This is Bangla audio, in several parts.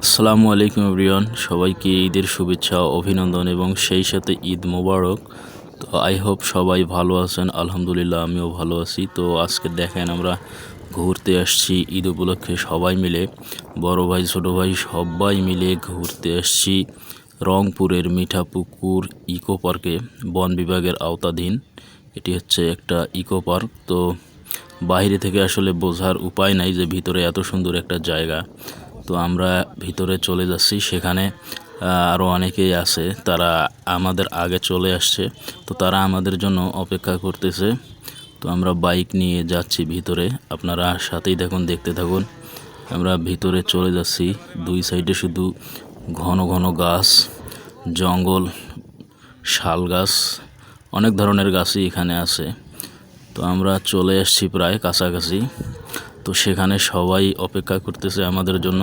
আসসালামু আলাইকুম এভরিওয়ান, সবাইকে ঈদের শুভেচ্ছা ও অভিনন্দন এবং সেই সাথে ঈদ মোবারক। তো আই হোপ সবাই ভালো আছেন। আলহামদুলিল্লাহ আমিও ভালো আছি। তো আজকে দেখেন আমরা ঘুরতে আসছি ঈদ উপলক্ষে সবাই মিলে, বড় ভাই ছোট ভাই সবাই মিলে ঘুরতে আসছি রংপুরের মিঠাপুকুর ইকো পার্কে, বন বিভাগের আওতাধীন। এটি হচ্ছে একটা ইকো পার্ক। তো বাইরে থেকে আসলে বোঝার উপায় নাই যে ভিতরে এত সুন্দর একটা জায়গা। তো আমরা ভিতরে চলে যাচ্ছি, সেখানে আরও অনেকেই আছে, তারা আমাদের আগে চলে আসছে। তো তারা আমাদের জন্য অপেক্ষা করতেছে। তো আমরা বাইক নিয়ে যাচ্ছি ভিতরে, আপনারা সাথেই দেখুন, দেখতে থাকুন। আমরা ভিতরে চলে যাচ্ছি, দুই সাইডে শুধু ঘন ঘন গাছ, জঙ্গল, শাল গাছ, অনেক ধরনের গাছই এখানে আছে। তো আমরা চলে আসছি প্রায় কাছাকাছি। তো সেখানে সবাই অপেক্ষা করতেছে আমাদের জন্য।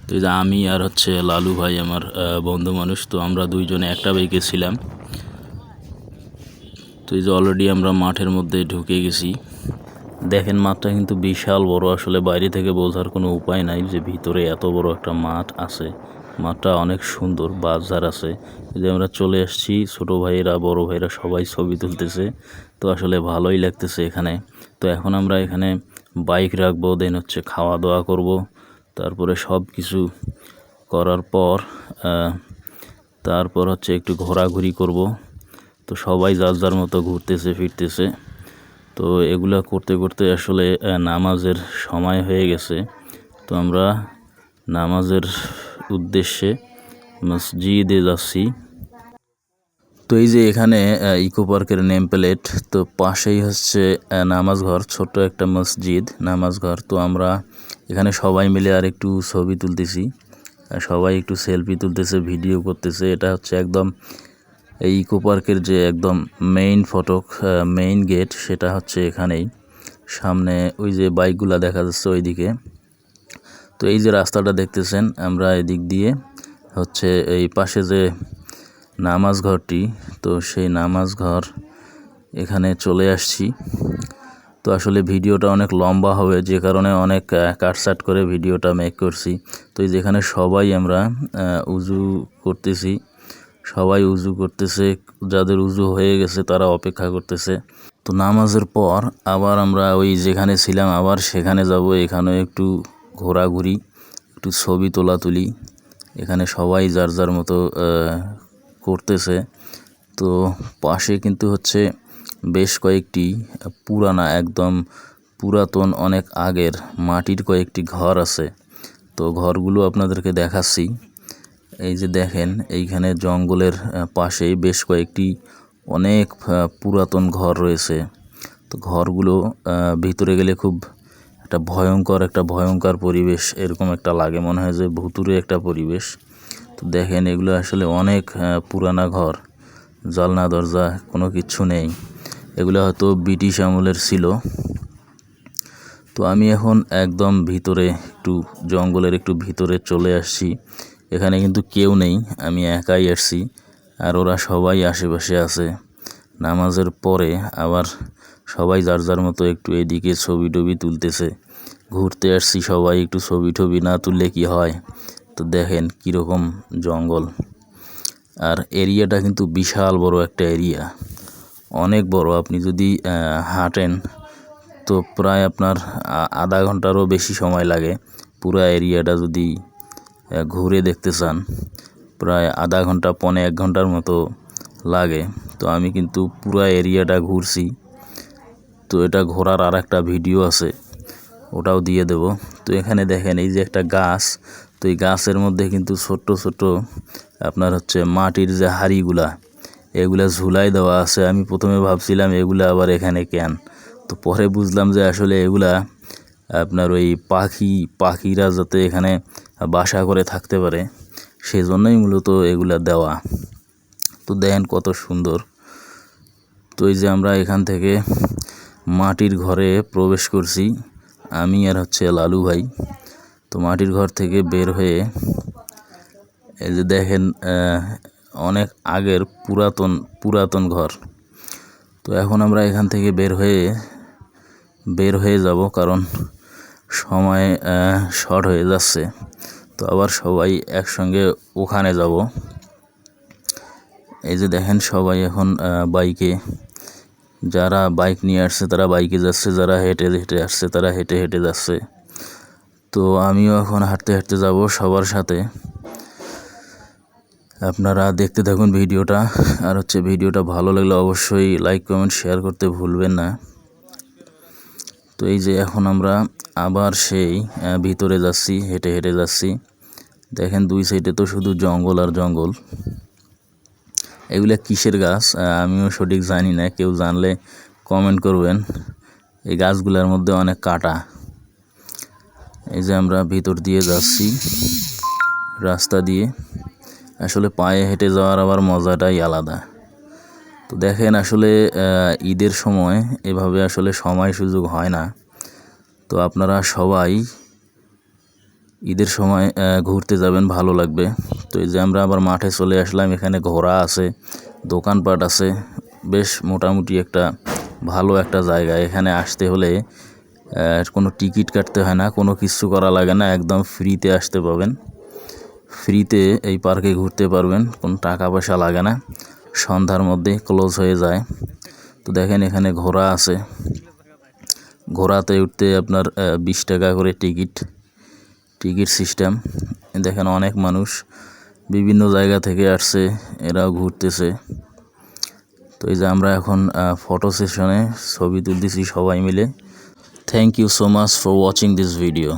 তো এই যে আমি আর হচ্ছে লালু ভাই, আমার বন্ধু মানুষ, তো আমরা দুইজনে একটা বাইকে ছিলাম। তো এই যে অলরেডি আমরা মাঠের মধ্যে ঢুকে গেছি। দেখেন মাঠটা কিন্তু বিশাল বড়, আসলে বাইরে থেকে বোঝার কোনো উপায় নাই যে ভিতরে এত বড় একটা মাঠ আছে। মাঠটা অনেক সুন্দর, বাজার আছে। যে আমরা চলে আসছি, ছোট ভাইয়েরা বড় ভাইয়েরা সবাই ছবি তুলতেছে। তো আসলে ভালোই লাগতেছে এখানে। তো এখন আমরা এখানে বাইক রাখবো, দেন হচ্ছে খাওয়া দাওয়া করব। তারপরে সব কিছু করার পর তারপর হচ্ছে একটু ঘোরাঘুরি করব। তো সবাই যার যার মতো ঘুরতেছে ফিরতেছে। তো এগুলা করতে করতে আসলে নামাজের সময় হয়ে গেছে। তো আমরা নামাজের উদ্দেশ্যে মসজিদে যাচ্ছি। তো এই যে এখানে ইকো পার্কের নেম প্লেট, তো পাশেই হচ্ছে নামাজ ঘর, ছোট্ট একটা মসজিদ নামাজ ঘর। তো আমরা এখানে সবাই মিলে আর একটু ছবি তুলতেছি, সবাই একটু সেলফি তুলতেছে, ভিডিও করতেছে। এটা হচ্ছে একদম এই ইকো পার্কের যে একদম মেইন ফটক, মেইন গেট, সেটা হচ্ছে এখানেই। সামনে ওই যে বাইকগুলা দেখা যাচ্ছে ওইদিকে। তো এই যে রাস্তাটা দেখতেছেন, আমরা এদিক দিয়ে হচ্ছে এই পাশে যে নামাজ ঘরটি, তো সেই নামাজ ঘর এখানে চলে আসছি। তো আসলে ভিডিওটা অনেক লম্বা হবে, যে কারণে অনেক কাটসাট করে ভিডিওটা মেক করছি। তো এই যেখানে সবাই আমরা উজু করতেছি, সবাই উজু করতেছে, যাদের উজু হয়ে গেছে তারা অপেক্ষা করতেছে। তো নামাজের পর আবার আমরা ওই যেখানে ছিলাম আবার সেখানে যাব। এখানে একটু ঘোরাঘুরি, একটু ছবি তোলাতুলি, এখানে সবাই যার যার মতো করতেছে। তো পাশে কিন্তু হচ্ছে বেশ কয়েকটি পুরানা, একদম পুরাতন, অনেক আগের মাটির কয়েকটি ঘর আছে। তো ঘরগুলো আপনাদেরকে দেখাচ্ছি। এই যে দেখেন, এইখানে জঙ্গলের পাশেই বেশ কয়েকটি অনেক পুরাতন ঘর রয়েছে। তো ঘরগুলো ভিতরে গেলে খুব একটা ভয়ঙ্কর পরিবেশ এরকম একটা লাগে, মনে হয় যে ভুতুরে একটা পরিবেশ। তো দেখেন এগুলো আসলে অনেক পুরানা ঘর, জানলা দরজা কোনো কিচ্ছু নেই। এগুলো হয়তো ব্রিটিশ আমলের ছিল। তো আমি এখন একদম ভিতরে, একটু জঙ্গলের একটু ভিতরে চলে আসছি। এখানে কিন্তু কেউ নেই, আমি একাই আসছি, আর ওরা সবাই আশেপাশে আছে। নামাজের পরে আবার সবাই যার যার মতো একটু এদিকে ছবি টবি তুলতেছে। ঘুরতে আসছি সবাই, একটু ছবি টবি না তুললে কি হয়। তো দেখেন কীরকম জঙ্গল, আর এরিয়াটা কিন্তু বিশাল বড় একটা এরিয়া, অনেক বড়। আপনি যদি হাঁটেন তো প্রায় আপনার আধা ঘন্টারও বেশি সময় লাগে। পুরা এরিয়াটা যদি ঘুরে দেখতে চান, প্রায় আধা ঘন্টা, পৌনে 1 ঘন্টার মতো লাগে। তো আমি কিন্তু পুরা এরিয়াটা ঘুরছি। তো এটা ঘোরার আর একটা ভিডিও আছে, ওটাও দিয়ে দেব। তো এখানে দেখেন এই যে একটা গাছ, তো এই গাছের মধ্যে কিন্তু ছোট্ট ছোট্ট আপনার হচ্ছে মাটির যে হাঁড়িগুলা, এগুলা ঝুলাই দেওয়া আছে। আমি প্রথমে ভাবছিলাম এগুলা আবার এখানে কেন, তো পরে বুঝলাম যে আসলে এগুলা আপনার ওই পাখিরা যাতে এখানে বাসা করে থাকতে পারে, সেজন্যই মূলত এগুলা দেওয়া। তো দেখেন কত সুন্দর। তো এই যে আমরা এখান থেকে মাটির ঘরে প্রবেশ করছি, আমি আর হচ্ছে লালু ভাই। তো মাটির ঘর থেকে বের হয়ে এই যে দেখেন অনেক আগের পুরাতন ঘর। তো এখন আমরা এখান থেকে বের হয়ে যাব, কারণ সময় শর্ট হয়ে যাচ্ছে, তো আবার সবাই একসঙ্গে ওখানে যাব। এই যে দেখেন সবাই এখন বাইকে, যারা বাইক নিয়ে আসছে তারা বাইকে যাচ্ছে, যারা হেঁটে হেঁটে আসছে তারা হেঁটে হেঁটে যাচ্ছে। তো আমিও এখন হাঁটতে হাঁটতে যাব সবার সাথে। আপনারা দেখতে থাকুন ভিডিওটা, আর ভিডিওটা ভালো লাগলে অবশ্যই লাইক কমেন্ট শেয়ার করতে ভুলবেন না। তো এই যে এখন আমরা আবার সেই ভিতরে যাচ্ছি, হেঁটে হেঁটে যাচ্ছি। দেখেন দুই সাইডে তো শুধু জঙ্গল আর জঙ্গল। এগুলা কিসের গাছ আমিও সঠিক জানি না, কেউ জানলে কমেন্ট করবেন। এই গাছগুলোর মধ্যে অনেক কাঁটা। এই যে আমরা ভিতর দিয়ে যাচ্ছি রাস্তা দিয়ে, আসলে পায়ে হেঁটে যাওয়ার আবার মজাটাই আলাদা। তো দেখেন আসলে ঈদের সময় এভাবে আসলে সময় সুযোগ হয় না। তো আপনারা সবাই ঈদের সময় ঘুরতে যাবেন, ভালো লাগবে। তো এই যে আমরা আবার মাঠে চলে আসলাম, এখানে ঘোড়া আছে, দোকানপাট আছে, বেশ মোটামুটি একটা ভালো একটা জায়গা। এখানে আসতে হলে কোনো টিকিট কাটতে হয় না, কোনো কিছু করা লাগে না, একদম ফ্রিতে আসতে পাবেন। ফ্রিতে এই পার্কে ঘুরতে পারবেন, কোনো টাকা পয়সা লাগে না। সন্ধ্যার মধ্যে ক্লোজ হয়ে যায়। তো দেখেন এখানে ঘোড়া আছে, ঘোড়াতে উঠতে আপনার 20 টাকা করে টিকিট সিস্টেম। দেখেন অনেক মানুষ বিভিন্ন জায়গা থেকে আসছে, এরাও ঘুরতেছে। তো এই যে আমরা এখন ফটো সেশনে ছবি তুলতেছি সবাই মিলে। Thank you so much for watching this video.